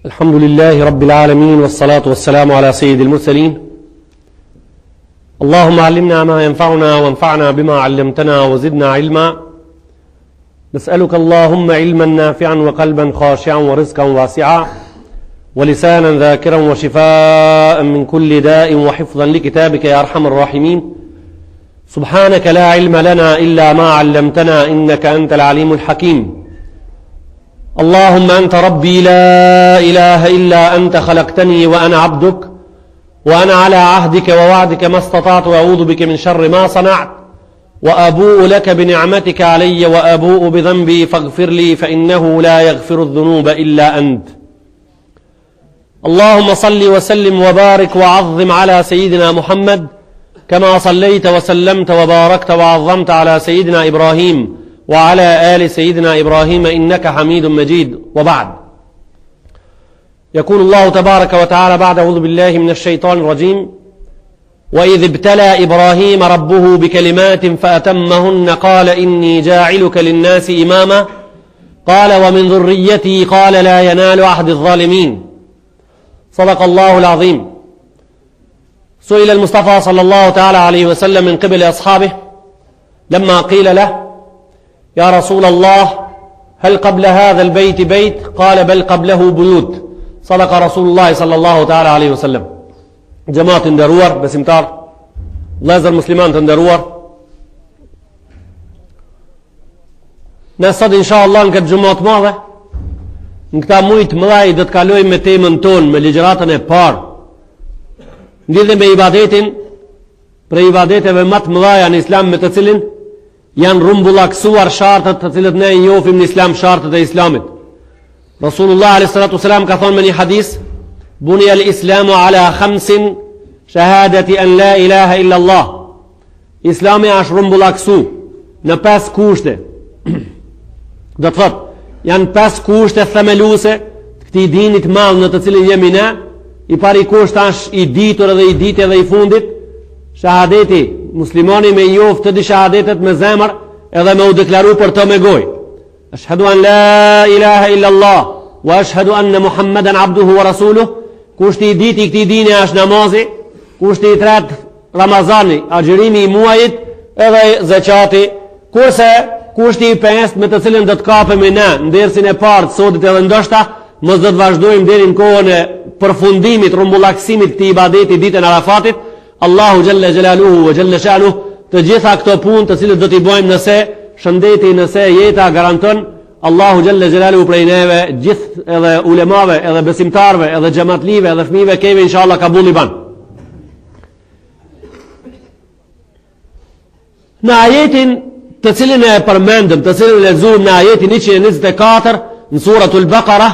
الحمد لله رب العالمين والصلاة والسلام على سيد المرسلين. اللهم علمنا ما ينفعنا وانفعنا بما علمتنا وزدنا علما. نسألك اللهم علما نافعا وقلبا خاشعا ورزقا واسعا ولسانا ذاكرا وشفاء من كل داء وحفظا لكتابك يا أرحم الراحمين. سبحانك لا علم لنا إلا ما علمتنا إنك أنت العليم الحكيم. اللهم أنت ربي لا إله إلا أنت خلقتني وأنا عبدك وأنا على عهدك ووعدك ما استطعت وأعوذ بك من شر ما صنعت وأبوء لك بنعمتك علي وأبوء بذنبي فاغفر لي فإنه لا يغفر الذنوب إلا أنت. اللهم صل وسلم وبارك وعظم على سيدنا محمد كما صليت وسلمت وباركت وعظمت على سيدنا إبراهيم وعلى آل سيدنا إبراهيم إنك حميد مجيد. وبعد، يقول الله تبارك وتعالى بعد أعوذ بالله من الشيطان الرجيم: وإذ ابتلى إبراهيم ربه بكلمات فأتمهن قال إني جاعلك للناس إماما قال ومن ذريتي قال لا ينال عهد الظالمين. صدق الله العظيم. سئل المصطفى صلى الله تعالى عليه وسلم من قبل أصحابه لما قيل له: يا رسول الله هل قبل هذا البيت بيت؟ قال بل قبله بيوت. صدق رسول الله صلى الله تعالى عليه وسلم. جماعة ndëruar, besimtar, vëllezër musliman të nderuar, ne sot inshallah në këtë gjumat madhe, në këta muaj të mëdhej, do të kalojmë me temën tonë, me ligjëratën e parë lidhur me ibadetin, për ibadeteve më të mëdha në Islam, me të cilin janë rumbullaksuar shartët të cilët ne i njohim në Islam, shartët e Islamit. Rasulullah a.s. ka thonë me një hadis: Bunia al-Islamu ala khamsin shahadati an la ilaha illa Allah. Islami është rumbullaksu në 5 kushte. Do të thotë, janë 5 kushte themeluese të këtij dini të madh në të cilin jemi ne. I pari kusht është i ditur edhe i ditë edhe i fundit, shahadeti, muslimani me njoft të di shahadetet me zemër edhe me u deklaru për të me gojë. Ashhadu an la ilaha illa Allah wa ashhadu anna Muhammeden abduhu wa rasuluh. Kushti i ditë i këtij dini është namazi, kushti i tretë Ramazani, agjërimi i muajit edhe zakati, kurse kushti i pestë me të cilën do të kapemi ne në dersin e parë të sotit edhe ndoshta mos do të vazhdojmë deri në kohën e përfundimit, rumbullaksimit të ibadeti ditën Arafatit, Allahu Jalla Jalaluhu wa Jalla Shanuhu, të gjitha këto punë të cilët do t'i bëjmë nëse shëndeti, nëse jeta garanton, Allahu Jalla Jalaluhu prej neve, gjithë edhe ulemave, edhe besimtarve, edhe xhamatlive, edhe fëmijëve kemi inshallah kabul i ban. Në ajetin të cilin e përmendëm, të cilin e lexuam në ajetin 124 në suratul Baqara,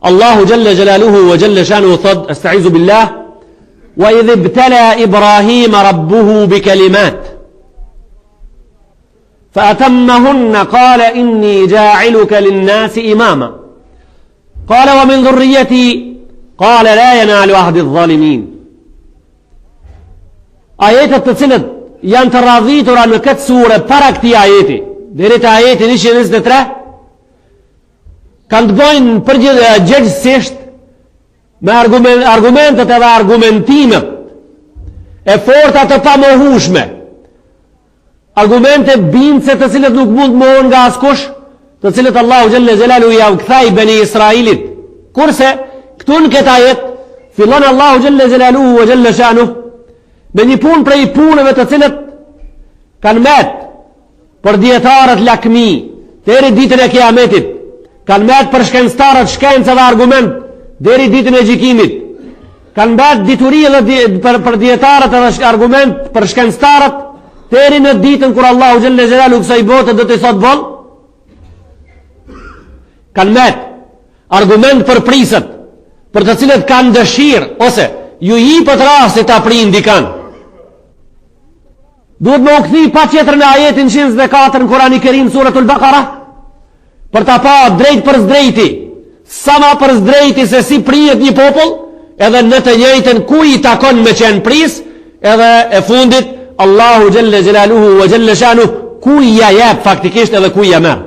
Allahu Jalla Jalaluhu wa Jalla Shanuhu thot: Estaizu billah, wa idh ibtala Ibrahim rabbuhu bikalimat فأتمهن قال إني جاعلك للناس إماما قال ومن ذريتي قال لا ينال عهد الظالمين. Ajetet të cilët janë të radhitura në këtë sure para këtij ajeti deri te ajeti 123 kanë të bëjnë përgjithsisht me argumentet edhe argumentimet e forta të pamohueshme, argumente bindse të cilët nuk mund të mohohen nga askush, të cilët Allahu Jalla Jalaluhu ja u kthai Bani Israilit. Kurse këtu në këtë ajet fillon Allahu Jalla Jalaluhu wa Jalla Shanuhu me një punë prej punëve të cilët kanë met për dietarët lakmi deri ditën e Kiametit, kanë met për shkencëtarët shkencë dhe argument deri ditën e gjykimit, kanë met dituri edhe për dietarët edhe argument për shkencëtarët deri në ditën kur Allahu Jalla Jalaluhu kësaj bote do të thotë boll. Kanë met argument për prisët, për të cilët kanë dëshirë ose ju jepet rasti ta prin dikan. Duhet me u kthi pa tjetër në ajetin 104 në Kur'anin e Kerim, suratul Baqara, për ta pa drejt për drejti, sa ma për drejti se si prihet një popull, edhe në të njëjtën ku i takon me qenë pris, edhe e fundit Allahu Jalla Jalaluhu wa Jalla Shanuhu ku i ja jep faktikisht edhe ku i ja merr.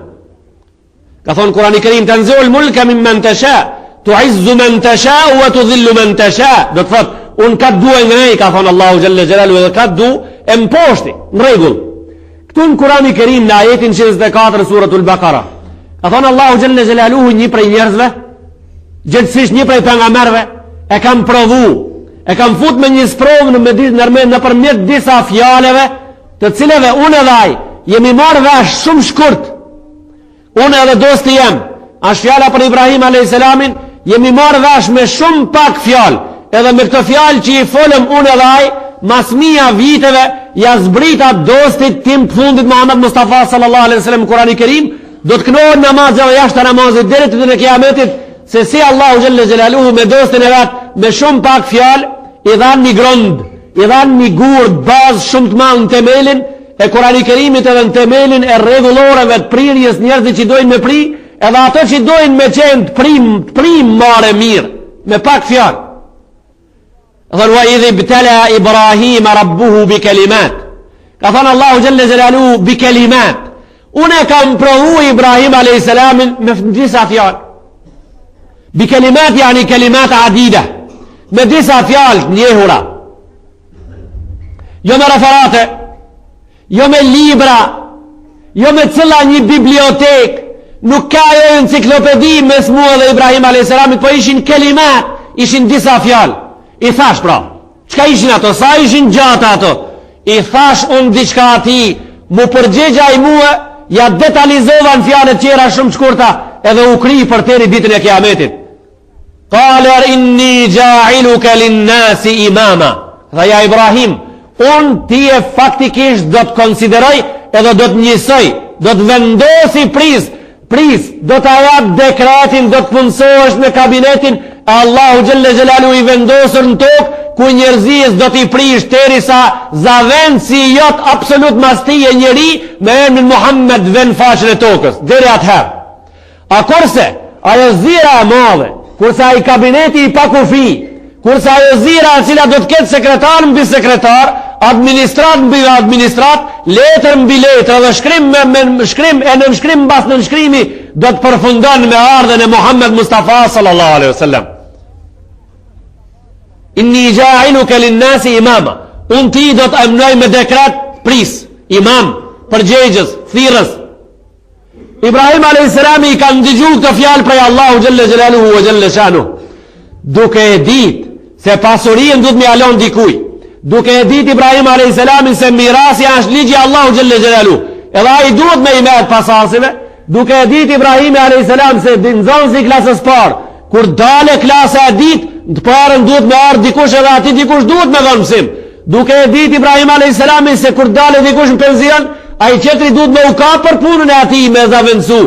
Ka thonë Kur'ani i Kerim: Tanzi'ul mulka mimman tasha tu'izzu man tasha wa tudhillu man tasha. Do të thotë, unë ka dua ngrej, ka thonë Allahu xhalla xhelalu, edhe ka du e mposhti, në rregull. Këtu në Kurani Kerim në ajetin 64 suratul Baqara, ka thonë Allahu xhalla xhelalu, një prej njerëzve, gjithsesi një prej pejgamberëve, e kam provu, e kam fut me një sprovë nëpërmjet disa fjaleve, të cilave unë edhe ai jemi marrë vesh shumë shkurt. Unë edhe dosti jam, është fjala për Ibrahim a.s. jemi marrë vesh me shumë pak fjalë, edhe me këtë fjalë që i folëm unë edhe ai, mas mia viteve, ja zbrita dostit tim të fundit Muhammed Mustafa sallallahu alaihi wasallam. Kurani Kerim do të kënohet namazë dhe jashtë namazit deri te ditën e Kiametit, se si Allahu xhalla xhelaluhu me dostin e vet me shumë pak fjalë i dhan një grond, i dhan një gurë bazë shumë të madhe në temelin e Kurani Kerimit, edhe në temelin e rregulloreve të prirjes njerëzit që dojnë me pri, edhe ato që dojnë me qenë të prim marë mirë, me pak fjalë. Dhe wa idh ibtala Ibrahim rabbuhu bi kalimat. Ka thënë Allahu xhalla xhelaluhu bi kalimat. Unë kam provu Ibrahim a.s. me disa fjalë. Bi kalimat yani kalimat adida, me disa fjalë njehura. Jo me referate, jo me libra, jo me cilla një bibliotek, nuk ka jo enciklopedi mes mua dhe Ibrahim a.s. po ishin kelimat, ishin disa fjalë. I thash pra, qka ishin ato, sa ishin gjata ato? I thash unë diçka ati, mu përgjegja i mua, ja detalizova në fjalët tjera shumë shkurta, edhe u kri për teri ditën e Kiametit. Qaler inni ja'iluka linnasi imama. Dhe ja Ibrahim, unë ti e faktikisht do të konsideroj edhe do të njësoj, do të vendosi pris, do të ajat dekretin, do të punësohesh me kabinetin e Allahu xhalla xhelalu i vendosur në tokë, ku njerëzis do t'i prish terisa zavend si jot absolut masti e njeri me emrin Muhammed ven fashën e tokës, deri atëherë. A kurse ajo zira e madhe, kurse ai kabineti i pakufi, kurse ajo zira e cila do të ketë sekretar mbi sekretar, administrat mbi administrat, letër mbi letër dhe shkrim me shkrim e në shkrim mbas në shkrimi do të përfundon me ardhen e Muhammed Mustafa sallallahu alaihi wasallam. Inni ja'iluka linnasi imama. Unë ti do të emnoj me dekret pris, imam, përgjegjës, thirrës. Ibrahim a.s. i ka ndigju këtë fjalë prej Allahu xhalla xhelaluhu wa xhalla shanuhu, duke e ditë se pasurien duhet me alon dikuj, duke e ditë Ibrahim a.s. se mirasi është ligji Allahu xhalla xhelaluhu, edhe ai duhet me i merr pasardhësive, duke e ditë Ibrahim a.s. se nxënësi klasës parë, kur dale klasa e ditë, të parën duhet me ardhë dikush edhe ati dikush duhet me dhënë mësim. Duke e ditë Ibrahim a.s. se kur dale dikush në penzion, a i qetri duhet me u ka për punën e ati me zavendësu.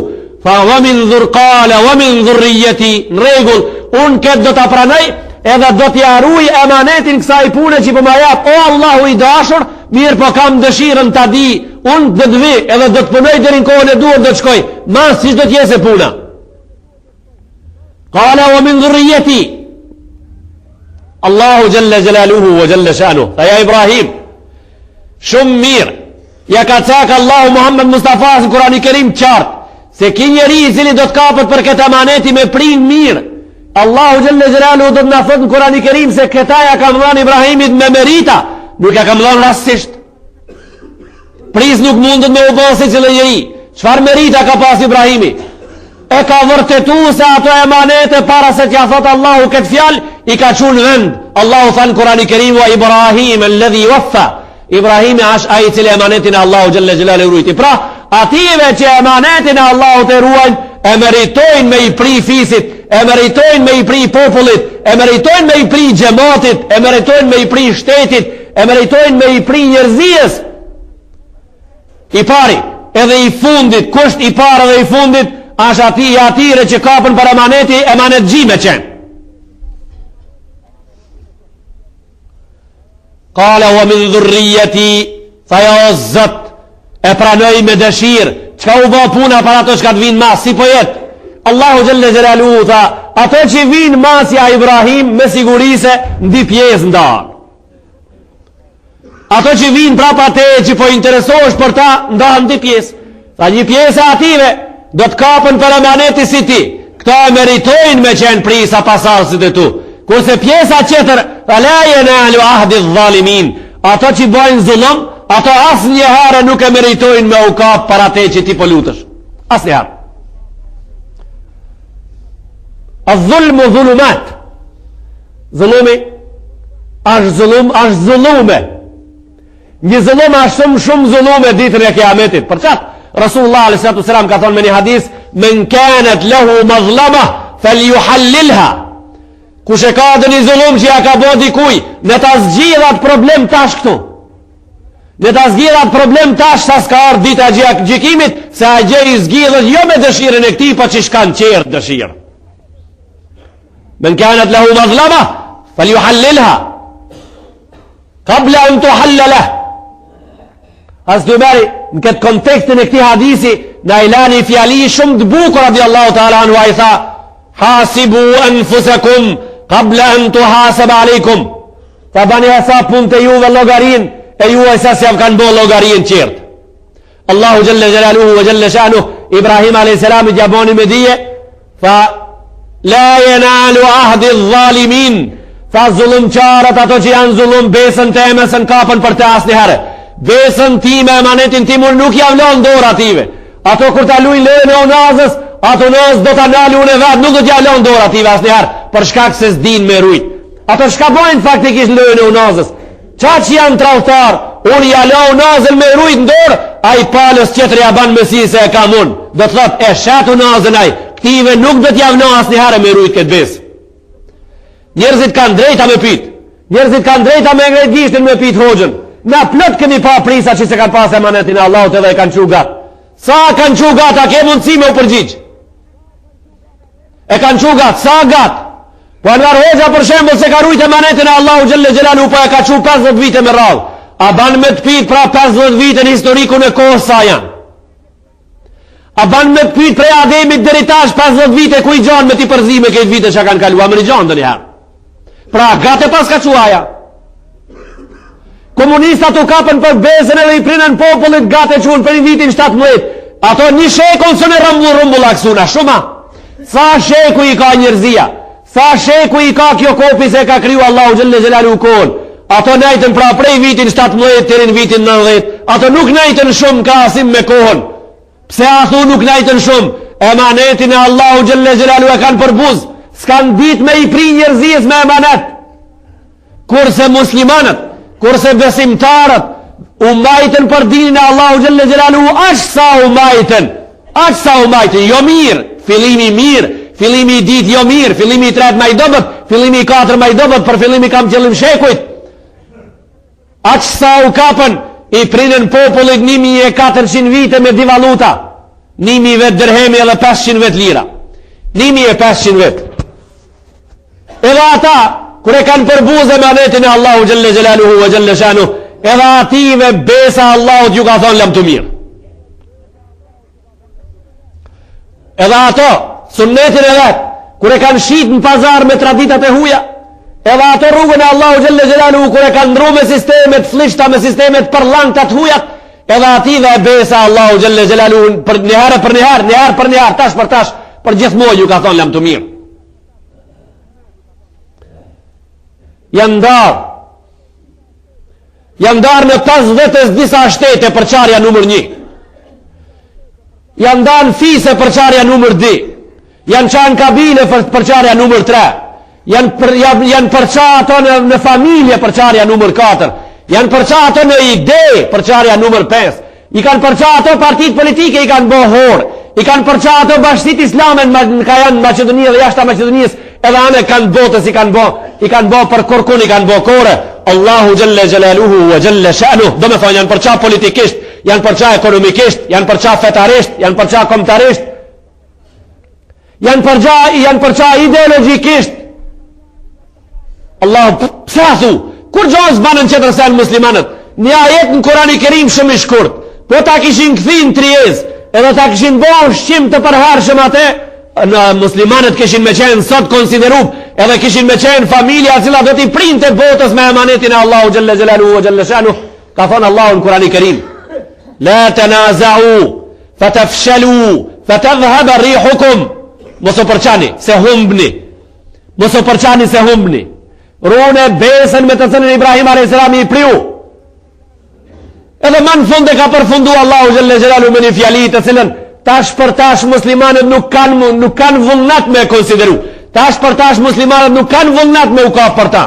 Fa vëmin dhurkale, vëmin dhurrijeti, në regull, unë këtë do të pranoj, edhe do t'ja ruj emanetin kësa i punë që për ma japë, o Allahu i dashur, mirë po kam dëshirën t'a di, unë do të vi, edhe do të punoj dherin kohën e duhet do të shkoj, mas që do t'jese puna. Kale vëmin dhurrijeti, Allahu xhalla xhelaluhu wa xhalla shanuhu. Tha ja Ibrahim, shumë mirë, ja ka cak Allahu Muhammed Mustafa në Kurani Kerim qartë, se ki njeri i cili do të kapët për këtë amaneti me prin mirë. Allahu xhalla xhelaluhu do të na thotë në Kurani Kerim se këta ja ka dhënë Ibrahimit me merita, nuk ja ka dhënë rastisht. Pris nuk mundet me u bë si çdo njeri. Çfarë merita ka pas Ibrahimi? E ka vërtetu se ato emanete para se t'ja thot Allahu këtë fjalë i ka qunë vend. Allahu thanë Kurani Kerim wa Ibrahim alladhi waffa. Ibrahimi është ai i cili emanetin e Allahu xhalla xhelaluhu ruajti. Pra, ative që emanetin e Allahut e ruajnë, e meritojnë me i pri fisit, e meritojnë me i pri popullit, e meritojnë me i pri xhamatit, e meritojnë me i pri shtetit, e meritojnë me i pri njerëzijës. I pari edhe i fundit, kusht i parë edhe i fundit është ati i atire që kapën për emaneti, emanet gjime qenë. Kale wa min dhurrijeti, thaja o zët, e pranoj me dëshirë, qka u bë puna për ato qka të vinë mas, si po jetë. Allahu xhalla xhelaluhu tha, ato që vinë masja Ibrahim, me sigurise, ndi pjesë ndarë. Ato që vinë prapa te, që po interesohesh për ta, ndarë ndi pjesë. Tha një pjesë ative, do të kapën për emaneti si ti. këta meritojnë me qenë prisa pasardhësit e tu. Kurse pjesa tjetër, la yanalu ahdi dhalimin, ato që bojnë zullum, ato asnjëherë nuk e meritojnë me u kap para te që ti po lutesh. Asnjëherë. Az-zulmu zulumat. Zullumi është zullume. Një zullum është shumë zullume ditën e Kiametit. Për çat Rasulullah sallallahu alaihi wasallam ka thonë me një hadith, "Men kanat lahu mazlama falyuhallilha." Kush e ka dhe një zullum që ja ka bo dikuj, në ta zgjidhat problem tash këtu. Në ta zgjidhat problem tash sa s'ka ardhur dita e gjykimit, se a gjë i zgjidhet jo me dëshirën e këtij, po që shkan qertë dëshirë. Men kanat lahu mazlama falyuhallilha qabla an tuhallala. As të bari, në këtë kontekstin e këtij hadithi, na ilani fjali shumë të bukur radiallahu ta'ala anhu, ai tha: "Hasibu anfusakum qabla an tuhasab alaykum." Ta bani hesab punë të juve llogarin, e ju e sa se kanë bërë llogarin qertë. Allahu jalla jalaluhu wa jalla sha'nuhu, Ibrahim alayhis salam i jaboni me dije, fa la yanalu ahdi adh-dhalimin, fa zullumqarët ato që janë zullum besën teme se në kapën për të asnjëherë. Besën time, emanetin tim unë nuk jam lënë dorë ative. Ato kur ta luajnë lojën e unazës, ato nëz do ta nalë unë vetë, nuk do t'ja lënë dorë ative asnjëherë, për shkak se s'din me rujt. Ato çka bojnë faktikisht lojën e unazës. Qa që janë tradhtar, unë ja lë unazën me rujt në dorë, ai palës tjetër ja ban mesi se e kam unë. Do të thotë e shat unazën ai. Këtive nuk do t'ja vënë asnjëherë me rujt këtë besë. Njerëzit kanë drejta me pyet. Njerëzit kanë drejta me ngret gishtin me pyet hoxhën. Na plot keni pa prisa që se kanë pas emanetin e Allahut edhe e kanë qu gat. Sa kanë qu gat, a ke mundësi me u përgjigj? E kanë qu gat, sa gat? Po Anvar Hoxha për shembull se ka rujt emanetin e Allahut xhelle xhelalu, po e ka qu 50 vite me radhë. A ban me të pyet pra 50 vite në historikun e kohës sa janë? A ban me të pyet prej Ademit deri tash 50 vite ku i gjan me ti përzime këtë vite që kanë kaluar, më rigjon ndonjëherë. Pra gatë pas ka quaja. Komunistat u kapën për besën edhe i prinën popullit gate qunë për një vitin 17. Ato një shekull së në rumbulla kësuna, shuma. Sa sheku i ka njërzia, sa sheku i ka kjo kopi se ka kryu Allahu xhelle xhelalu kohën. Ato nejtën pra prej vitin 17 të rinë vitin 90. Ato nuk nejtën shumë ka asim me kohën. Pse a thu nuk nejtën shumë? Emanetin e Allahu xhelle xhelalu e kanë përbuz. S'kan dit me i pri njërzijës me emanet. Kurse muslimanët, kurse besimtarët u majtën për dinin e Allahu xhelle xhelalu, aq sa u majtën, jo mirë, fillimi i ditë jo mirë, fillimi i tretë më i dobët, fillimi i katër më i dobët, për fillimi kam qëllim shekujt. Aq sa u kapën, i prinën popullit 1400 vite me divaluta, 1000 vet dirhemi edhe 500 vet lira, 1500 vet. Edhe ata kur e kanë përbuz emanetin e Allahu xhelle xhelaluhu wa xhelle shanuhu, edhe ative besa Allahut ju ka thonë lam të mirë. Edhe ato sunnetin e vet kur e kanë shit në pazar me traditat e huaja, edhe ato rrugën e Allahu xhelle xhelaluhu kur e kanë ndruar me sistemet flishta, me sistemet përllanta të huaja, edhe ative besa Allahu xhelle xhelaluhu për një herë, tash për tash, për gjithmonë ju ka thonë lam të mirë. Janë ndarë në 50 disa shtete për qarja numër 1. Janë ndarë në fise për qarja numër 2. Janë qanë kabile për qarja numër 3. Janë përqa ato në familje për qarja numër 4. Janë përqa ato në ide për qarja numër 5. I kanë përqa ato partit politike, i kanë bohor. I kanë përqa ato bashkësit islame në kajanë Macedonia dhe jashta Macedonisë, edhe anë kanë botës, i kanë bo për korkun, i kanë bo kore. Allahu xhelle xhelaluhu wa xhelle shanuhu, do me thonë janë përqa politikisht, janë përqa ekonomikisht, janë përqa fetarisht, janë përqa kombëtarisht, janë përqa ideologjikisht. Allahu pse a thu? Kur gjohës banën qëtër sen muslimanët? Një ajet në Kurani Kerim shumë i shkurt, po ta kishin këthin triez, edhe ta kishin bo shqim të përhershëm atë, në muslimanët kishin me qenë sot konsiderup, edhe kishin me qenë familja cila do t'i printe botës me emanetin e Allahu xhelle xhelaluhu wa xhelle shanuhu. Ka thonë Allahu në Kurani Kerim: La tanaza'u fatafshalu fatadhhaba rihukum mos o përçani, se humbni. Mos o përçani se humbni. Rune besën me të cilën Ibrahim a.s. i priu. Edhe më në fund e ka përfundu Allahu xhelle xhelalu me një fjali të cilën tash për tash muslimanët nuk kanë vullnat me konsideru. Tash për tash muslimanët nuk kanë vullnat me u ka për ta.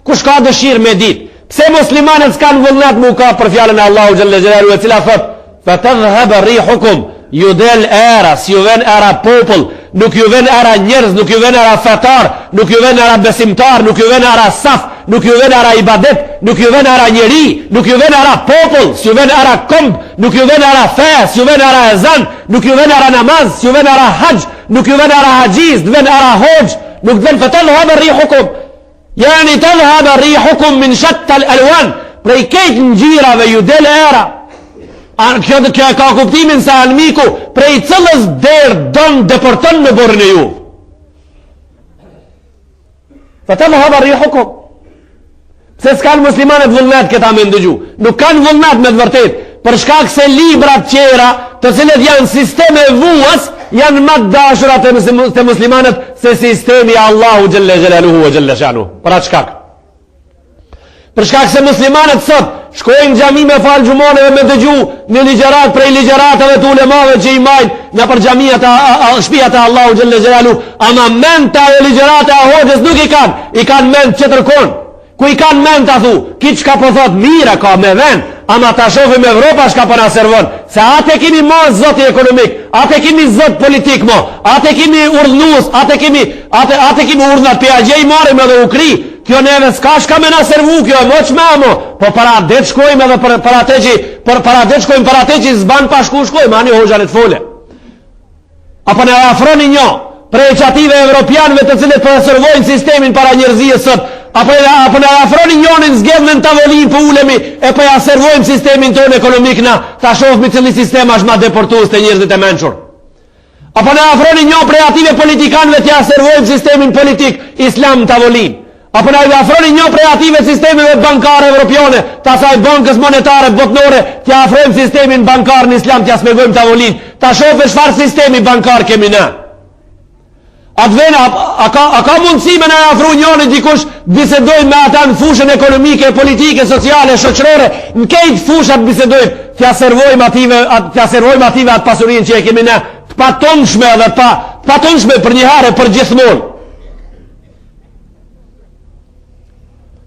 Kush ka dëshirë me ditë? Pse muslimanët s'kan vullnat me u ka për fjalën e Allahu xhelle xhelalu e cila thot: "Fatadhhab rihukum", ju del era, si ju ven era popull, nuk ju ven era njerëz, nuk ju ven era fetar, nuk ju ven era besimtar, nuk ju ven era saf, nuk ju ven era ibadet, nuk ju ven era njeri, nuk ju ven era popull, si ju ven era komb, nuk ju ven era fe, si ju ven era ezan, nuk ju ven era namaz, si ju ven era hajj, nuk ju ven era hajiz, ven era hoj, nuk ven fatadhhab rihukum. Yani tadhhab rihukum min shatta al-alwan, prej këtë ngjyrave ju del era. Kjo ka kuptimin se anmiku prej cëllës derë donë deporton në borën e ju. Fatadhhab rihukum. Se s'kan muslimanët vullnet këta me ndëgju. Nuk kanë vullnet me të vërtet, për shkak se librat qera, të cilët janë sisteme vuas, janë më të dashura të muslimanët se sistemi Allahu xhelle xhelaluhu ve xhelle shanu. Për atë shkak. Për shkak se muslimanët sot shkojnë xhami me fal xhumone dhe me dëgju në ligjërat prej ligjëratave të ulemave që i majnë nga për xhamiat shtëpiat e Allahu xhelle xhelalu, ama menta e ligjërata e hoxhës nuk i kanë mend çetërkon. Ku i kanë mend ta thu, ki çka po thot mira ka me vend, ama ta shohim Evropa çka po na servon. Se atë kemi më zot ekonomik, atë kemi zot politik mo, atë kemi urdhnus, atë kemi urdhnat pe agjej marrim edhe u kri. Kjo neve s'ka shka me na servu, kjo e moq me amo, po para det shkojmë edhe para det shkojmë para te që zban pa shkojmë, ani hoxha të fole. Apo ne afroni një prej qative evropianve të cilët po e servojnë sistemin para njerëzijës sot, apo ne afroni njënin zgjedhën tavolin për ulemi, e po ja servojmë sistemin tonë ekonomik na, ta shofmi cili sistem është ma deportues të njerëzit e mençur. Apo ne afroni një prej ative politikanve të ja servojmë sistemin politik islam tavolin. Apo na i afroni një prej ative sistemeve bankare evropiane, ta saj bankës monetare botnore, t'ja afrojmë sistemin bankar në islam, t'ja smegojmë tavolin, ta shofe çfarë sistemi bankar kemi ne. A ka mundësi me na afru njëri dikush bisedojmë me ata në fushën ekonomike, politike, sociale, shoqërore, në kejtë fushat bisedojmë, t'ja servojmë ative atë pasurinë që e kemi ne, të patonshme dhe të patonshme për një herë për gjithmonë.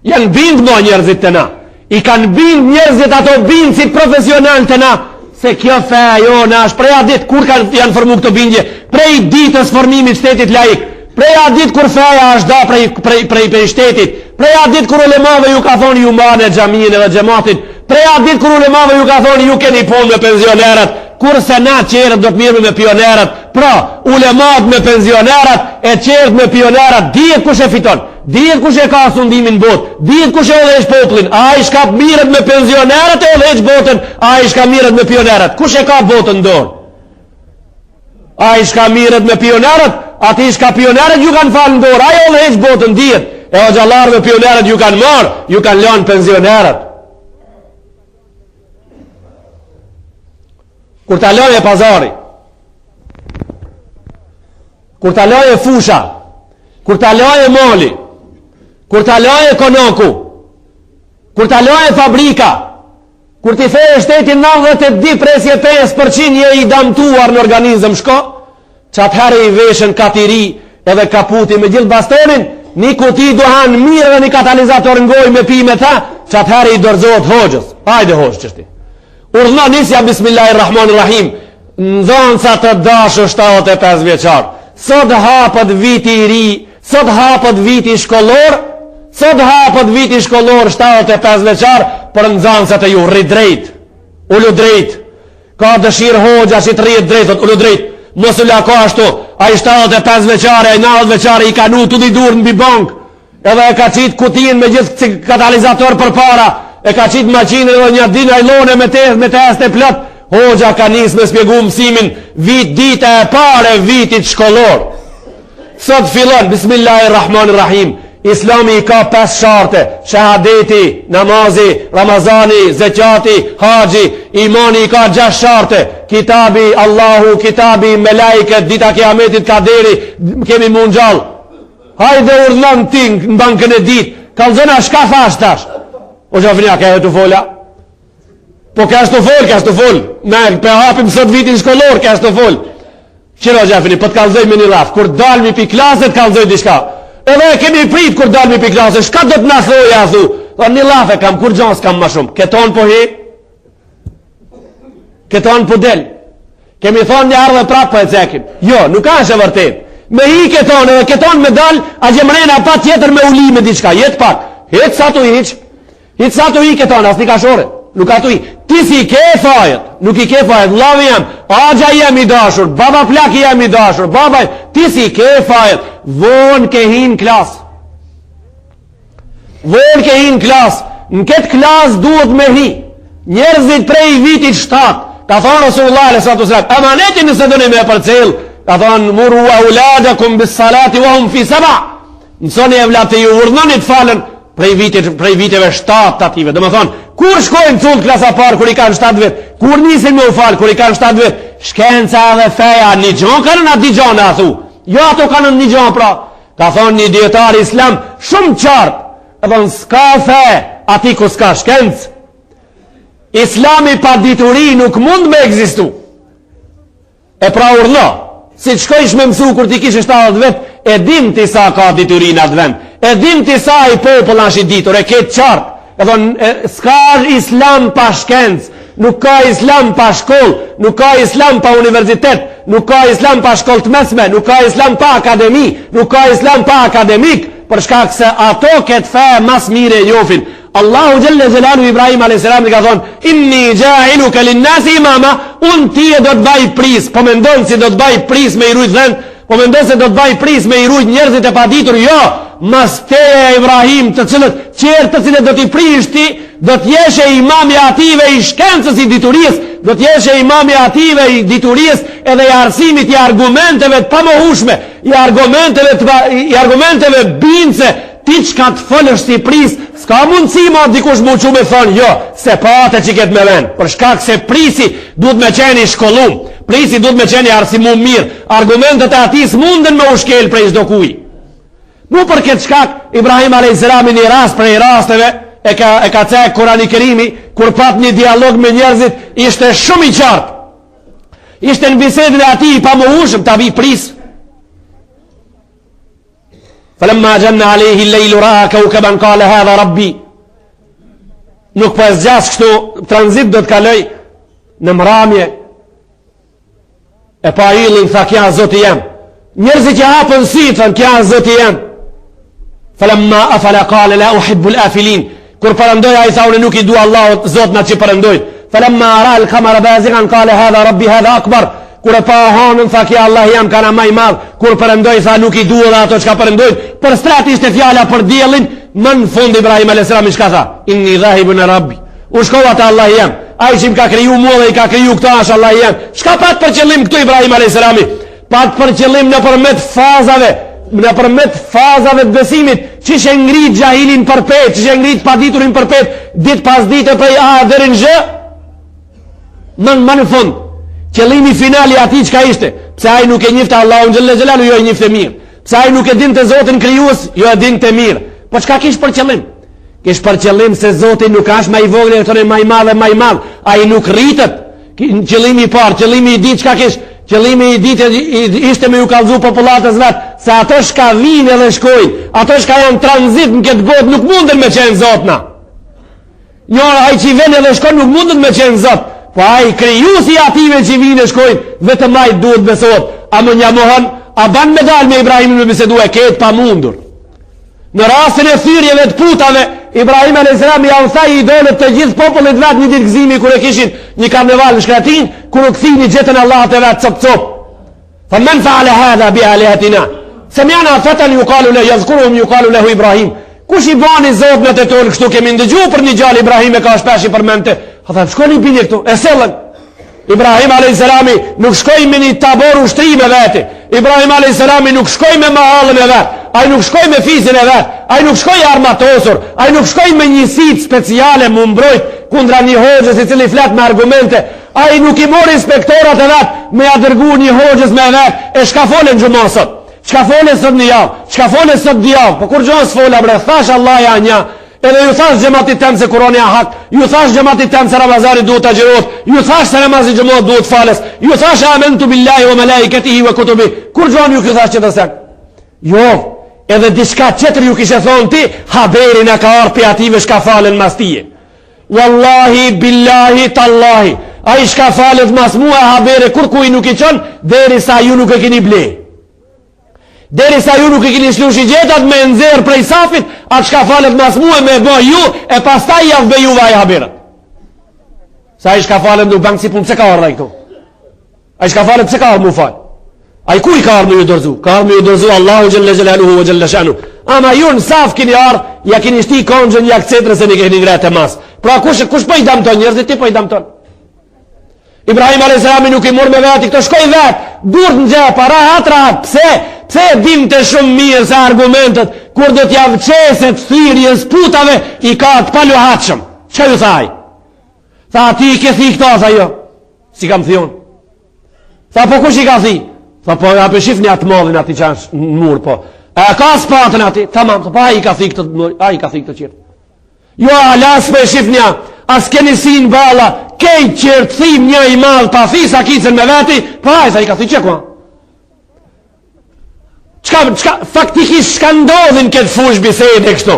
Janë bind mo njerëzit të na. I kanë bind njerëzit ato bind si profesional të na. Se kjo feja jona është prej a dit kur janë formu këto bindje. Prej ditës formimit shtetit laik. Prej a dit kur feja është da prej shtetit. Prej a dit kur ulemave ju ka thoni ju mane xhamin edhe xhamatin. Prej a dit kur ulemave ju ka thoni ju keni punë me pensionerët. Kurse na qerët do të mirë me pionerët. Pra, ulemat me pensionerët e qerët me pionerët. Dihet kush e fiton. Dihet kush e ka sundimin bot, dihet kush e udhëheq popullin, a i shka mirët me pensionerët e udhëheq botën, a i shka mirët me pionerët, kush e ka botën dorë? A i shka mirët me pionerët, ati shka pionerët ju kanë falë në dorë, a i udhëheq botën dihet, e o gjallarëve pionerët ju kanë marë, ju kanë lanë pensionerët. Kur ta loje pazari, kur ta loje fusha, kur ta loje moli, kur ta loje konoku, kur ta loje fabrika, kur ti feje shtetin 92% je i damtuar në organizëm shko, që atëherë i veshën katiri edhe kaputi me gjithë bastonin, një kuti duhan mirë dhe një katalizator ngoj me pi me ta, që atëherë i dorëzohet hoxhës. Hajde hoxhë qështi. Urdhna nisja bismillahirrahmanirrahim, në zonë sa të dashë 75 vjeqar, sot hapët viti i ri, sot hapët viti shkollor, 75 vjeqar, për nxënësat e ju rrit drejt, ullu drejt, ka dëshirë hoxha që të rrit drejt, ullu drejt, mos u lako ashtu, a i 75 vjeqare, a i 90 vjeqare, i ka nu të di dur në bi bank, edhe e ka qitë kutin me gjithë katalizator për para, e ka qitë maqinë edhe një din ajlone me test e plot, hoxha ka nisë me spjegu mësimin, dita e pare vitit shkollor. Sot fillon, bismillahirrahmanirrahim, Islami i ka 5 sharte, shahadeti, namazi, ramazani, zekati, haji, imani i ka 6 sharte, kitabi Allahu, kitabi melajket, dita kiametit ka deri, kemi mund gjallë. Hajde urdhën ti në bankën e dit, kalzona shka thash tash. O Gjafnia, ka e të folja? Po ka është të fol, me pe hapim sot vitin shkollor, ka është të fol. Qiro Gjafni, po të kalzoj me një raf, kur dalmi pi klaset, kalzoj dishka. Edhe kemi prit kur dalmi pi klaset, shka do të na thoja, thu? Një lafe kam, kur gjans kam ma shumë. Keton po hi? Keton po del? Kemi thonë një ardhe prap po e cekim. Jo, nuk është e vërtet. Me hi keton, edhe keton me dal, a gjemrena pa tjetër me ulime diçka. Jetë pak. Hitë sa tu hiq. Hitë sa tu hi keton, as një kashore. Nuk ka tu hi. Ti si ke fajet. Nuk i ke fajet. Lavi jam. Agja jem i dashur. Baba plaki jem i dashur. Baba, ti si ke fajet. Vonë ke hi në klasë. Vonë ke hi në klasë. Në këtë klasë duhet me hi. Njerëzit prej vitit 7. Ka thonë Rasulullah s.a.s. Amanetin nëse dëni me përcel. Ka thonë muru wa uladakum bis salati wa hum fi saba. Mësoni e vlatë ju urdhënit falen prej viteve 7 tative. Dhe më thonë, kur shkojnë cullë klasa parë kur i kanë 7 vetë? Kur nisin me u falë kur i kanë 7 vetë? Shkenca dhe feja një gjonë kanë në di gjonë a thu. Jo ato kanë një gjonë pra. Ka thonë një djetar islam shumë qartë. E thonë s'ka fe ati ku s'ka shkencë. Islami pa dituri nuk mund me egzistu. E pra urlo, si të shkojsh me mësu kur ti kishe 70 vet, e dim ti sa ka dituri në atë vend, e dim ti sa i popull ashtë i ditur, e ketë qartë. E thonë, s'ka islam pa shkencë, nuk ka islam pa shkoll, nuk ka islam pa universitet, nuk ka islam pa shkoll të mesme, nuk ka islam pa akademi, nuk ka islam pa akademik, për shkak se ato këtë fe mas mire njofin. Allahu Gjelle Gjelalu Ibrahim a.s. ka thonë inni gjailuka linnasi imama, unë ti e do të baj pris, po me ndonë si do të baj pris me i rujt dhend, po me ndonë se do të baj pris me i rujt njerëzit e pa ditur, jo, mas teje Ibrahim të cilët qertë të cilët do t'i prish ti, do t'jeshe imami ative i shkencës i dituris, do t'jeshe imami ative i dituris edhe i arsimit i argumenteve të pamohushme, i argumenteve bince, ti qka të fëllësht i pris, s'ka mundësi ma dikush mu që me thonë, jo, se pate që ketë me ven, për shkak se prisi duhet me qeni shkollum, prisi duhet me qeni arsimum mirë, argumentet e atis munden me ushkel prej shdo kuj. Mu për këtë shkak, Ibrahim a.s. një rast prej rasteve, e ka cek Kurani Kerimi, kur pat një dialog me njerëzit, ishte shumë i qartë. Ishte në bisedin e ati i pa mu ushëm, ta vi prisë. فلما جن عليه الليل رأى كوكبا قال هذا ربي. Nuk po e zgjas kështu, tranzit do të kaloj në mramje. E pa yllin tha kja zoti jam. Njerëzit që hapën si thën kja zoti jam. Falamma afala qala la uhibbu al-afilin. Kur përëndoj a i tha unë nuk i du Allahut zotna që përëndoj. Falamma ara al-qamara bazigan qala hadha rabbi hadha akbar. Kur e pa hanën, tha kja Allah jam kana maj madh. Kur përëndoj, tha nuk i duhe dhe ato që ka përëndoj. Për strat ishte fjala për djelin, më në fund Ibrahim a.s. shka tha? Inni dhahibu në rabbi. U shkova të Allah jam. A i që më ka kriju mua dhe i ka kriju këta është Allah jam. Shka pat për qëllim këtu Ibrahim a.s. Pat për qëllim në përmet fazave të besimit, që shë ngrit gjahilin për pet, që shë ngrit paditurin për pet, dit pas dite prej a dherin zhë, më në fund. Qëllimi finali ati qka ishte? Pse ai nuk e njifte Allahun Gjelle Gjelalu, jo e njifte mirë. Pse ai nuk e din të Zotin krijues, jo e din të mirë. Po çka kish për qëllim? Kish për qëllim se Zoti nuk është më i vogël, e tonë më i madh. Ai nuk rritet. Qëllimi i parë, qëllimi i ditë çka kish? Qëllimi i ditë ishte me u kallëzu popullatës vet, se ato shka vinë edhe shkojnë, ato shka janë tranzit në këtë botë nuk munden me qenë Zotna. Jo, ai që vjen edhe shkon nuk munden me qenë Zot. Po ai krijuesi ative që vinë shkojnë, vetëm ai duhet besohet. A më njamohon, a ban me dal me Ibrahimin me bisedu e ketë pa mundur. Në rastin e thyrjeve të putave, Ibrahim a.s. ja u tha i idolët të gjithë popullit vetë një ditë gëzimi kur e kishin një karneval në shkratin, kur u kthini gjetën Allah të vetë cop. Fa men fa'ale hadha bi alihatina. Sami'na fatan yuqalu lahu yazkuruhum yuqalu lahu Ibrahim. Kush i bani zotët e tonë kështu, kemi ndëgjuar për një gjallë Ibrahim e ka shpesh i përmendte. Tha shkoni bini këtu, e sellën. Ibrahim a.s. nuk shkoj me një tabor ushtrime vete. Ibrahim a.s. nuk shkoj me mahallën e vetë. Ai nuk shkoj me fisin e vetë. Ai nuk shkoj armatosur. Ai nuk shkoj me një sit speciale më mbrojt kundra një hoxhës i cili flet me argumente. Ai nuk I mori inspektorat e vet me ja dërgu një hoxhës me vet. E çka folën xhumë sot? Çka folën sot në javë? Çka folën sot në javë? Po kur xhonë s'fola bre, thash Allah ja një. Edhe ju thash xhamatit tem se Kurani ja hak, ju thash xhamatit tem se Ramazani duhet ta xhirohet, ju thash se namazi xhamat duhet fales, ju thash amantu billahi wa malaikatihi wa kutubi. Kur xhonë ju ky thash çfarë sa? Jo, edhe diçka tjetër ju kishe thonë ti, haberin e ka ardhur ative shka falen mas tije. Wallahi billahi tallahi, ai shka falet mas mua habere kur ku I nuk I çon, derisa ju nuk e keni ble. Derisa ju nuk I keni shlush I gjetat me nxerr prej safit, atë shka falet mas mua me bë ju e pastaj ja vë juve ai haberat. Sa ai shka falet nuk bank si punë pse ka ardhur ai këtu. Ai shka falet pse ka ardhur mu fal. Ai ku I ka ardhur ju dorzu? Ka ardhur ju dorzu Allahu xhalla xhelaluhu wa jalla shanu. Ama ju në saf keni ardhur, ja keni shti konxhën jak cetrës e ne keni ngrete mas. Pra kush po I damton njerëzit ti po I damton. Ibrahim a.s. nuk I mor me veti këto shkoj vet, durt në xhep, para hatra, pse dinte shumë mirë se argumentet kur do t'ja vçeset thyrjes putave I ka të paluhatshëm. Çfarë ju thaj? Tha ti ke thi këto tha jo. Si kam thjon? Tha po kush I ka thi? Tha po ja peshifni atë modhin aty çash në mur po. A ka spatën aty? Tamam, po ai ka thi këto, ai ka thi këto qert. Jo alas me shifnja, as keni sin balla, kej qërtë thim një I madh pa thisa kicën me veti, pa sa I ka thi qekua. Qka faktikisht shka ndodhin këtë fush bisede kështu.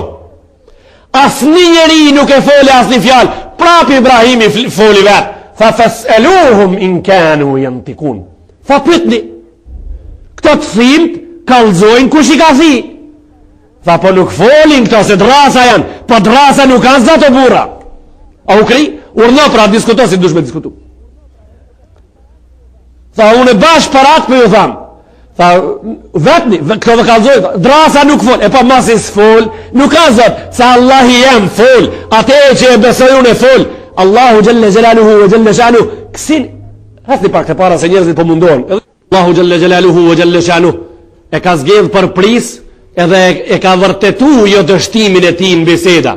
As një njeri nuk e foli as një fjal, prap Ibrahimi foli vetë, tha faseluhum in kanu yantikun. Tha pytni, këto të thimt kalzojnë kush I ka thi. Tha po nuk folin këto se drasa janë, po drasa nuk kanë zato burra. A u kri? Urno pra diskuto si dush me diskutu. Tha unë bash parat për ju thamë. Tha vetni, këto dhe kalzojnë, drasa nuk fol, e pa masi s'fol, nuk ka zot, sa Allah I jem fol, ate që e besoj unë e fol, Allahu gjelle gjelaluhu vë gjelle shanu, kësin, hasni pak të para se njerëzit po mundohen, Allahu gjelle gjelaluhu vë gjelle shanu, e ka zgjedh për pris, edhe e ka vërtetu jo dështimin e ti në biseda.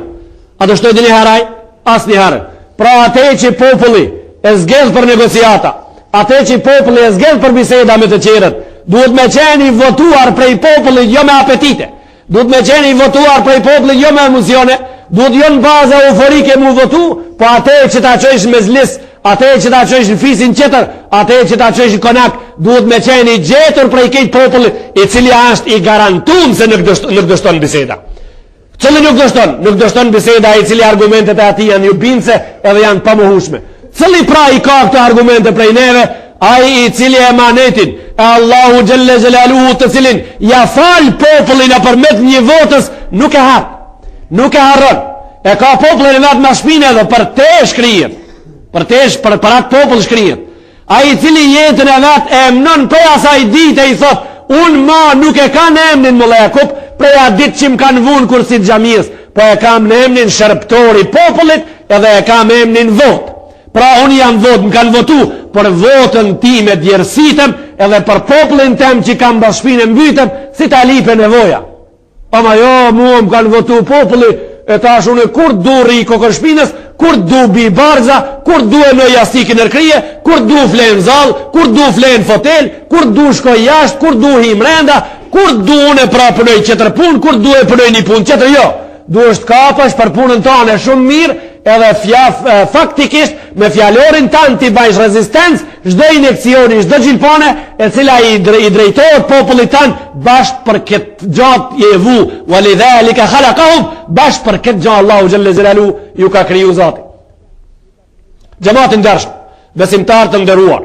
A dështoj dhe një haraj? As një harë. Pra ate që populli e zgjedh për negociata, ate që populli e zgjedh për biseda me të qerët, duhet me qeni votuar prej popullit jo me apetite, duhet me qeni votuar prej popullit jo me emocione, duhet jo në baza euforike mu votu, po ate që ta qojsh me zlis, ate që ta qojsh në fisin qëtër, ate që ta qojsh në konak, duhet me qeni gjetur prej kejt popullit, I cili është I garantum se nuk dështon biseda. Cili nuk dështon biseda, I cili argumentet e ati janë ju binse edhe janë pamohushme. Cili pra I ka këto argumente prej neve, ai I cili e manetin, e Allahu gjelle gjelaluhu të cilin, ja fal popullin e përmet një votës, nuk e harë, nuk e harron. E ka popullin e vetë ma shpine edhe për te shkrijet, për atë popull shkrijet. A I cili jetën e vetë e emnon prej asaj dite I thot, unë ma nuk e ka në emnin më lekup, prej a ditë që më kanë vunë kur si gjamiës, po e kam në emnin shërptori popullit edhe e kam emnin vot. Pra unë jam vot, më kanë votu për votën ti me djersitëm edhe për popullin tem që kam bashkëpinë mbytëm si ta lipe nevoja. Ama jo, mua më kanë votu populli, e tash unë kur du ri kokërshpinës, kur du bi barza, kur du e në jastikin nërkrije, kur du flen zal, kur du flen fotel, kur du shkoj jasht, kur du himrenda, kur du unë e pra përnoj qëtër pun, kur du e përnoj një pun qëtër jo. Du është kapash për punën tonë e shumë mirë, edhe faktikisht me fjalorin tanë ti bajsh rezistencë, çdo injekcioni, çdo gjilpone e cila I drejtohet popullit tanë bashkë për këtë gjatë I evu, walidhalika khalaqahum, bashkë për këtë gjatë Allahu xhalla xhelalu ju ka kriju Zati. Xhamatin dashur, besimtar të nderuar.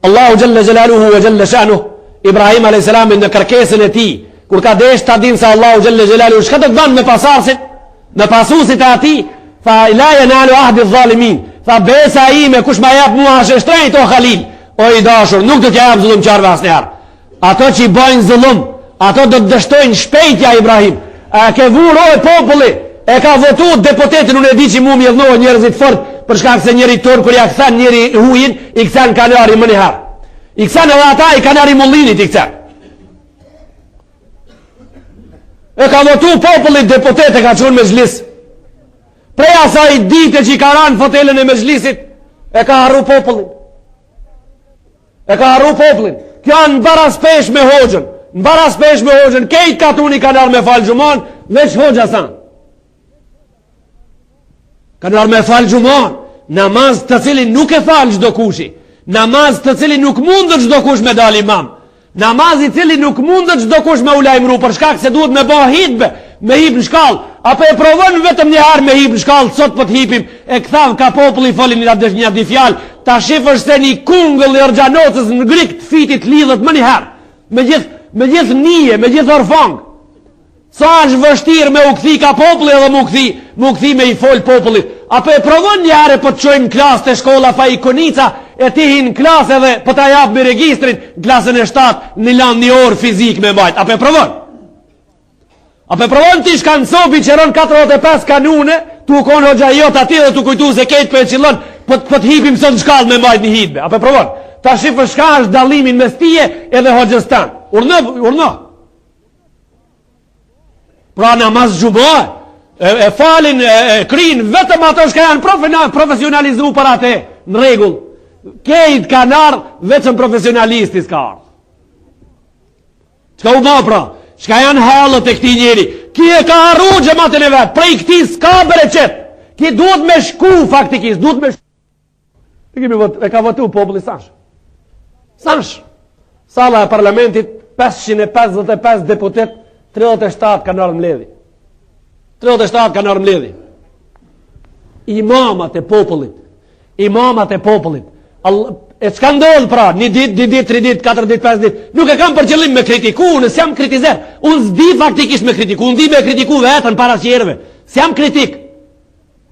Allahu xhalla xhelaluhu wa jalla sha'nuhu, Ibrahim alayhis salam në kërkesën e tij, kur ka desh ta din se Allahu xhalla xhelaluhu çka do të bën me pasarsit, me pasuesit e atij, fa la yanalu ahdi adh-dhalimin. Tha besa ime kush ma jap mua është shtrenjt o Khalil, o I dashur, nuk do t'ja jap zullumqarve asnjëherë. Ato që I bojnë zullum, ato do të dështojnë shpejtja Ibrahim. A ke vuro e populli, e ka votu deputetin, unë e di që mu mjedhnohë njerëzit fort, për shkak se njëri tonë, kur ja këthan njëri hujin, I këthan kanari më njëherë. I këthan edhe ata I kanari mullinit I këthan. E ka votu populli deputet e ka qënë me zlis. Prej asaj dite që i ka ranë fotelën e mezhlisit, e ka harru popullin. Kjo në baraspesh me hoxhën. Kejt katuni ka nërë me falë gjumon, veç hoxha sa. Ka nërë me falë gjumon, namaz të cilin nuk e falë gjdo kushi, namaz të cilin nuk mundë gjdo kush me dal imam, namaz i cili nuk mundë gjdo kush me ulajmru, për shkak se duhet me ba hitbe, me hip në shkallë, apo e provën vetëm një harë me hip në shkallë, sot për të hipim, e këthav ka populli folin një di fjalë, ta shifër se një kungëll i Orgjanocës në grik të fitit lidhët më një herë, me gjithë nije, me gjithë orfangë. Sa është vështirë me u këthi ka populli edhe mu këthi me i folë popullit. Apo e provën një herë për të qojnë klasë të shkolla fa ikonica, e ti hinë klasë edhe për të japë me registrin, klasën e 7, një lanë një orë fizik me majtë. Apo e provën ti shkanë sobi që rënë 45 kanune, tu konë hoxha jot ati dhe tu kujtu se kejtë për e qilën, për të hipim sot në shkallë me majtë një hitbe. Apo e provën, ta shifë shka është dalimin mes tije edhe hoxhës tanë. Urnë. Pra namaz gjuboj, e falin, e krin, vetëm ato shka janë profesionalizu për atë, në regull. Kejt ka nërë, vetëm profesionalisti s'ka ardhë. Qka u ma pra? Shka janë halët e këti njeri? Ki e ka arru gjëmatën e vetë, prej këti s'ka bere qëtë. Ki duhet me shku faktikisht, e ka votu populli Sash. Sala e parlamentit, 555 deputet, 37 ka nërë mbledhi. Imamat e popullit. E çka ndodh pra, një ditë, 3 ditë, 4 ditë, 5 ditë. Nuk e kam për qëllim me kritiku, unë s'jam kritizer. Unë s'di faktikisht me kritiku, unë di me kritiku vetën para qerve. S'jam kritik.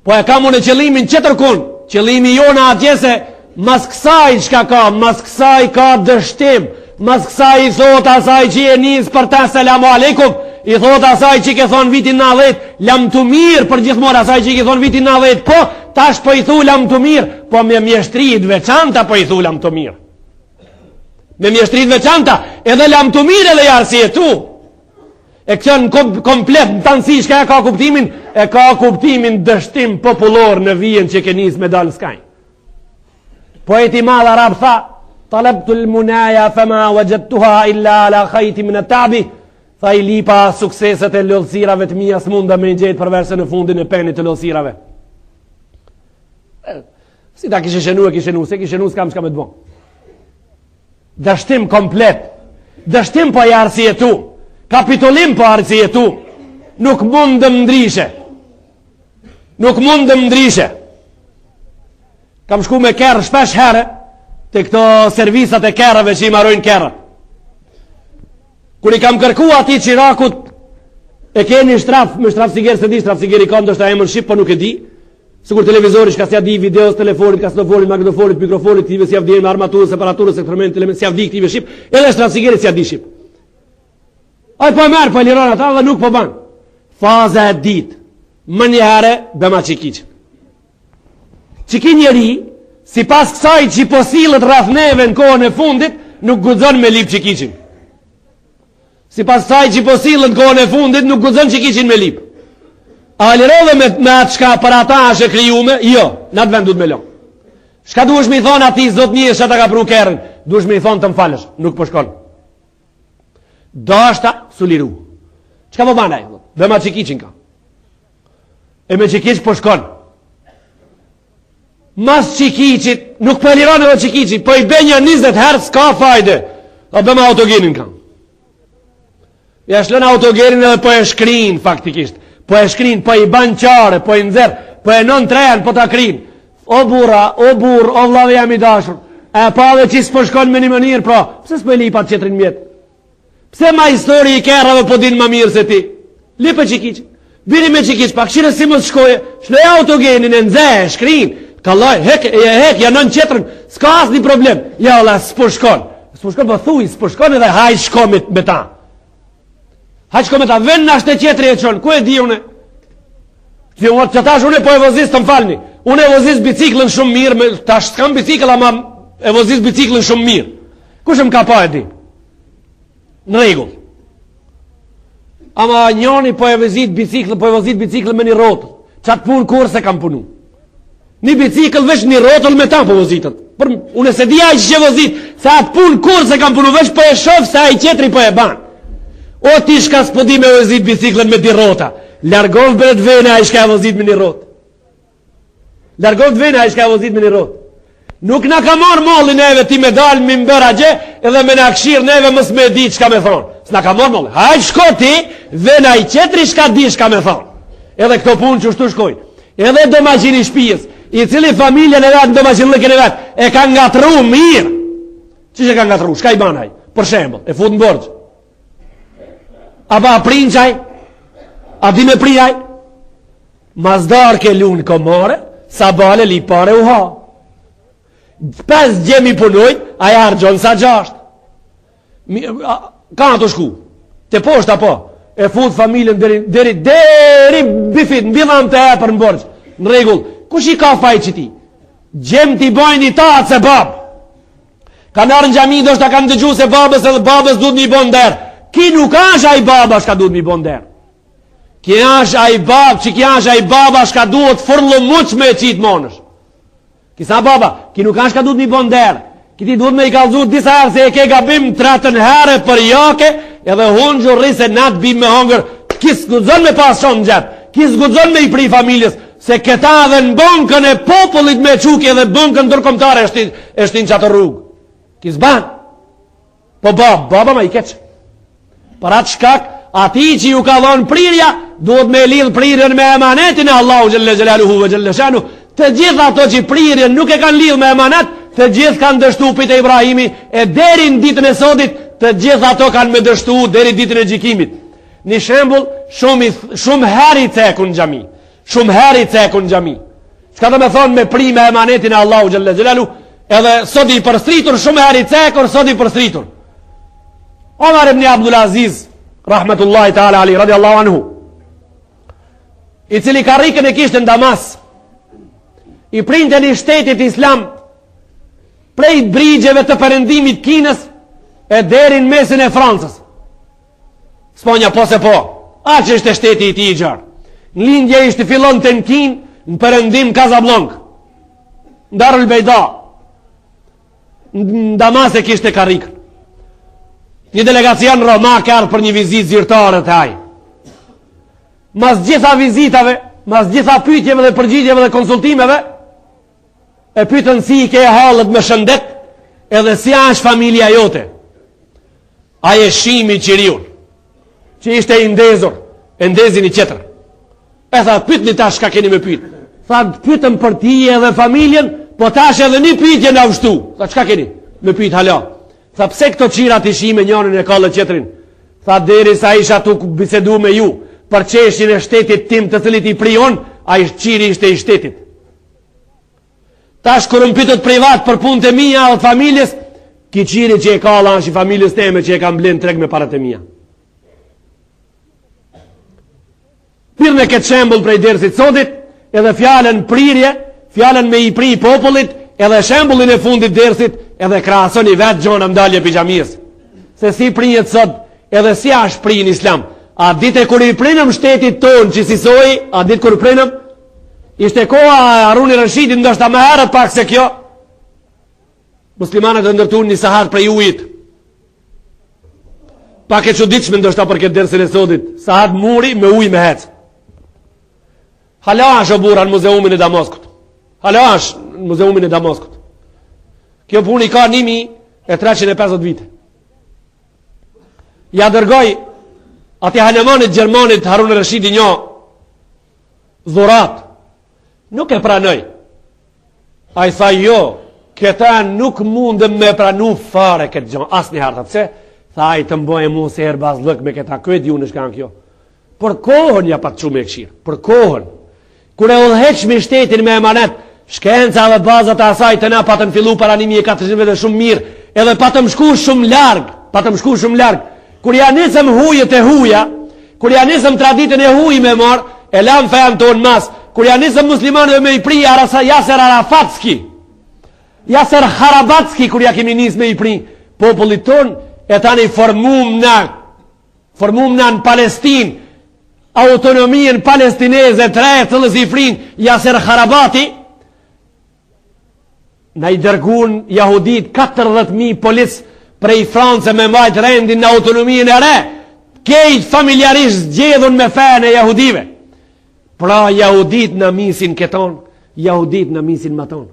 Po e kam unë qëllimin qëtërkun. Qëllimi jona atje se mas kësaj çka ka, mas kësaj ka dështim. Mas kësaj i thot asaj që e njës për ta selamu aleikum, i thot asaj që ke thonë vitin 90, lam të mirë për gjithmor, asaj që ke thonë vitin 90, po, tash po i thu lam të mirë, po me mjeshtrit veçanta po i thu lam të mirë. Me mjeshtrit veçanta, edhe lam të mirë edhe jarësi e tu. E këtë në komplet, në tanësi, shka e ka kuptimin? E ka kuptimin dështim popullor në vijen që ke njës me dalë skaj. Poeti madh arab tha, talabtu l-munaya fama wajadtuha illa ala khayti min at-ta'bi. Tha i lipa sukseset e lodhësirave të mia s'munda me gjetë përveç se në fundin e penit të lodhësirave. Si ta kishe shenu, se kishe shenu s'kam çka me të bon. Dështim komplet. Dështim po arsijetu. Kapitolim po arsijetu. Nuk mund të ndrishe. Kam shku me kerë shpesh herë të këto servisat e kerëve që i marojnë kerë. Kër i kam kërku ati qirakut, e keni shtraf, me shtraf siger se di, shtraf siger i kam, do shta emën shqip, po nuk e di. Sigur televizori, shka s'ja di videos, telefonit, kasnofonit, magnetofonit, mikrofonit, tive s'ja vdi, me armaturës, separaturës, eksperimentit, s'ja vdi këtive shqip, edhe shtraf sigeri s'ja di shqip. Aj po e merë, po e liron ata dhe nuk po ban. Faza e dit, më njëherë, bëma qikiqë. Qiki njeri, si pas kësaj që i posilët rafneve në kohën e fundit, nuk gudzon me lip qikiqin. Si pas kësaj që i posilët në kohën e fundit, nuk gudzon qikiqin me lip. A lirove me atë shka për ata ashe kryume? Jo, në atë vend du të me lo. Shka duesh me i thonë ati, zot njës që ta ka pru kërën, duesh me i thonë të më falësh, nuk po shkon. Do ashta, su liru. Qka po banaj? Dhe ma qikiqin ka. E me qikiq po shkon. Mas qikiqit, nuk po e liron edhe qikiqit, po i benja 20 herë s'ka fajde. O bëma autogenin ka. Ja shlën autogenin edhe po e shkrin faktikisht. Po e shkrin, po i ban qare, po i nëzër, po e non trejen, po ta krin. O bura, o bur, o vladhe jam i dashur. E pa dhe që s'po shkon me një mënirë, pra, pse s'po e lipat qetrin mjetë? Pse ma histori i kerave po din ma mirë se ti? Lipe qikiq, bini me qikiq, pak shire si mos shkoje, shloj autogenin e nëzë, shkrin, kallaj, hek, janon qetrën, s'ka as një problem. Ja, ola, s'po shkon, po thuj, s'po shkon edhe haj shko me ta. Haq shko me ta, ven në ashtë e qetri e qonë, ku e di une? Që tash une po e vozis të më falni, une e vozis biciklën shumë mirë, tash s'kam bicikl, ama e vozis biciklën shumë mirë. Kushëm ka pa e di? Në regull. Ama njoni po e vozit biciklën me një rotër, Qatë punë kur se kam punu. Një bicikl veç një rotëll me ta po vozitët. Për unë se dia i që vozit, se atë punë kur se kam punu, veç po e shof se a i qetri po e ban. O ti shka s'podi me vozit biciklën me di rota. Largov bret vena a i shka vozit me një rot. Largov vena a i shka vozit me një rot. Nuk na ka marrë mollin neve ti me dalë mi mbëra gje, edhe me na këshirë neve mës me di qka me thonë. S'na ka marrë mollin. Hajt shko ti, vena i qetri shka di shka me thonë. Edhe këto punë që shtu shkojnë. Edhe domaqini shpijës, i cili familjen e vetë në domaqin lëkën e vetë, e ka ngatru mirë. Qish e ka ngatru? Shka i banaj? Për shembol, e fut në borgjë. Apo a prinqaj? A di me prijaj? Mazdar ke lunë komore, sa bale li pare u ha. 5 gjemi punojt, a ja argjon sa 6. Ka në të shku? Te poshta po. E fut familjen deri bifit, mbidhan të e për në borgjë. Në regull, kush i ka faj që ti? Gjem t'i bojnë i tatë se bab. Ka nërë në gjami, do shta kanë dëgju se babës edhe babës duhet mi bon der. Ki nuk ashtë a i baba shka duhet mi bon der. Ki ashtë a i babë, që ki ashtë a i baba shka duhet fërlë muq me qitë monësh. Kisa baba, ki nuk ashtë ka duhet mi bon der. Ki ti duhet me i kalzut disa herë se e ke gabim 13 herë për jake, edhe hunë gjurri se natë bim me hongër, kis gudzon me pas shumë në gjepë, kis gudzon me i pri familjes, se këta dhe në bankën e popullit me quke dhe bankën tërkomtare e shtin qatë rrugë. Kis ban. Po baba ma i keqë. Për atë shkak, ati që ju ka dhonë prirja, duhet me lidhë prirjen me emanetin e Allahu gjelle gjelaluhu ve gjelle shanu. Të gjithë ato që prirjen nuk e kanë lidhë me emanet, të gjithë kanë dështu pit e Ibrahimi, e deri në ditën e sotit, të gjithë ato kanë me dështu deri ditën e gjikimit. Një shembull, shumë heri ceku në gjami. Shumë heri ceku në gjami. Çka do me thonë me pri me emanetin e Allahu gjelle gjelaluhu, edhe sot i përstritur, shumë heri cekur, sot i përstritur. Omar ibn Abdul Aziz, rahmetullahi ta'ala ali, radiallahu anhu, i cili karikën e kishtë në Damas, i printe një shtetit islam, prej brigjeve të përëndimit Kinës, e derin mesin e Francës. Sponja po se po, a që ishte shteti i ti i gjarë. Në lindje ishte fillon të në Kinë, në përëndim Casablanca, në Darul Bejda, në Damas e kishte karikën. Një delegacion Roma ka ardhur për një vizitë zyrtare të ai. Mas gjitha vizitave, mas gjitha pyetjeve dhe përgjigjeve dhe konsultimeve, e pyetën si i ke hallet me shëndet, edhe si është familja jote. Ai e shimi qiriun, që ishte i ndezur, e ndezin i qetër. E tha, pyetni tash ka keni me pyet. Tha, pyetëm për ti edhe familjen, po tash edhe një pyetje na vështu. Tha, çka keni? Me pyet hala. Tha, pse këto qira të shime njënin e kallë qetrin? Tha, deri sa isha tu bisedu me ju, për qeshin e shtetit tim të cilit i prion, a i qiri ishte i shtetit. Tash kërëm pytët privat për punë të mija dhe familjes, ki qiri që e kalla është i familjes teme që e kam blenë treg me parët e mija. Pirë në këtë shembul prej dersit sotit, edhe fjallën prirje, fjallën me i pri popullit, edhe shembulin e fundit dersit, edhe krahasoni vetë gjona mdalje pijamijës. Se si prinjet sot, edhe si ashtë prin islam. A dite kur i prinëm shtetit ton që sisoj, a dite kur i prinëm, ishte koha Haruni Rashidit, ndoshta më herët pak se kjo, muslimanët e ndërtun një sahat prej ujit. Pak e çuditshme ndoshta për këtë dersin e sotit, sahat muri me ujë me hec. Hala është bura në muzeumin e Damaskut. Hala është në muzeumin e Damaskut. Kjo punë i ka 1350 vite. Ja dërgoj ati hanemanit Gjermanit Harun Rashidi një dhurat. Nuk e pranoj. A i tha jo, këta nuk mundëm me pranu fare këtë gjë. Asë një harta, pse? Tha a i të mbojë mu se herë bazlëk me këta këtë ju në shkanë kjo. Për kohën ja pat shumë e këshirë. Për kohën. Kure udheq me shtetin me emanet, shkenca dhe bazat e asaj të na patëm fillu para 1400 dhe shumë mirë, edhe patëm shku shumë larg, kur ja nisëm hujët e huja, kur ja nisëm traditën e huj me marë, e lam fejën tonë mas, kur ja nisëm muslimanëve me i pri Yaser Arafatski, Yaser Harabatski, kur ja kemi nisë me i pri popullit tonë, e tani formum na në Palestinë, autonomien palestineze të re, të lëzi frin Yasser Arafati, na i dërgun jahudit 40.000 polis prej Francë me majtë rendin në autonomien e re, kejt familjarisht gjedhun me fejën e jahudive. Pra jahudit në misin këton, jahudit në misin maton.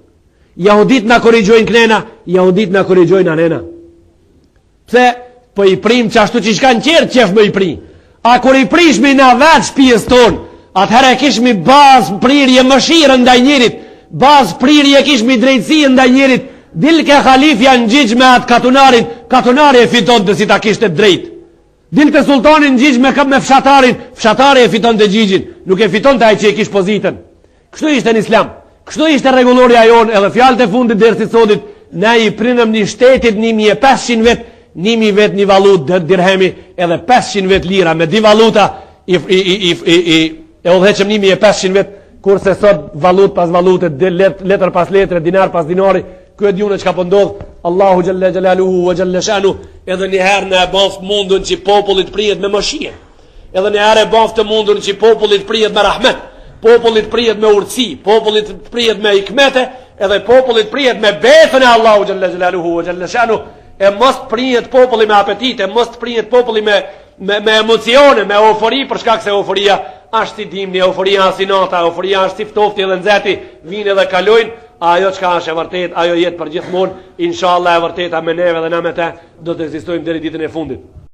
Jahudit në korrigjojnë knena, jahudit në korrigjojnë anena. Pse? Po i prim që ashtu që shkan qërë qef më i prim. A kur i prishmi në veç pjes tonë, atëherë kishmi bazë prirje mëshirë ndaj njerit, bazë prirje kishmi drejtësi ndaj njerit, dilke khalifja në gjigj me atë katunarin, katunari e fiton të si ta kishte drejt. Dilke sultanin në gjigj me fshatarin, fshatari e fiton të gjigjin, nuk e fiton të ajë që e kish pozitën. Kështu ishte në islam, kështu ishte regulloria jonë, edhe fjalët e fundit dërësit sotit, ne i prinëm një shtetit 1500 vetë, 1000 vet një valut dirhemi, edhe 500 vet lira, me di valuta e udheqëm 1500 vet, kurse sot valut pas valute, letër pas letre, dinar pas dinari. Këtë june që ka pëndodh, Allahu gjelle gjelaluhu wa gjelle shanu, edhe njëherë në e baft mundun që popullit prijet me mëshirë, edhe njëherë e baft të mundun që popullit prijet me rahmet, popullit prijet me urtësi, popullit prijet me ikmete, edhe popullit prijet me betën e Allahu gjelle gjelaluhu wa gjelle shanu. E mos prijet populli me apetite, mos prijet populli me emocione, me eufori, për shkak se euforia është si dimni, euforia është si nata, euforia është si ftofti dhe nxehti, vinë dhe kalojnë. Ajo çka është e vërtet, ajo jetë për gjithmonë, inshallah e vërteta me neve dhe na me te, do të ekzistojmë deri ditën e fundit.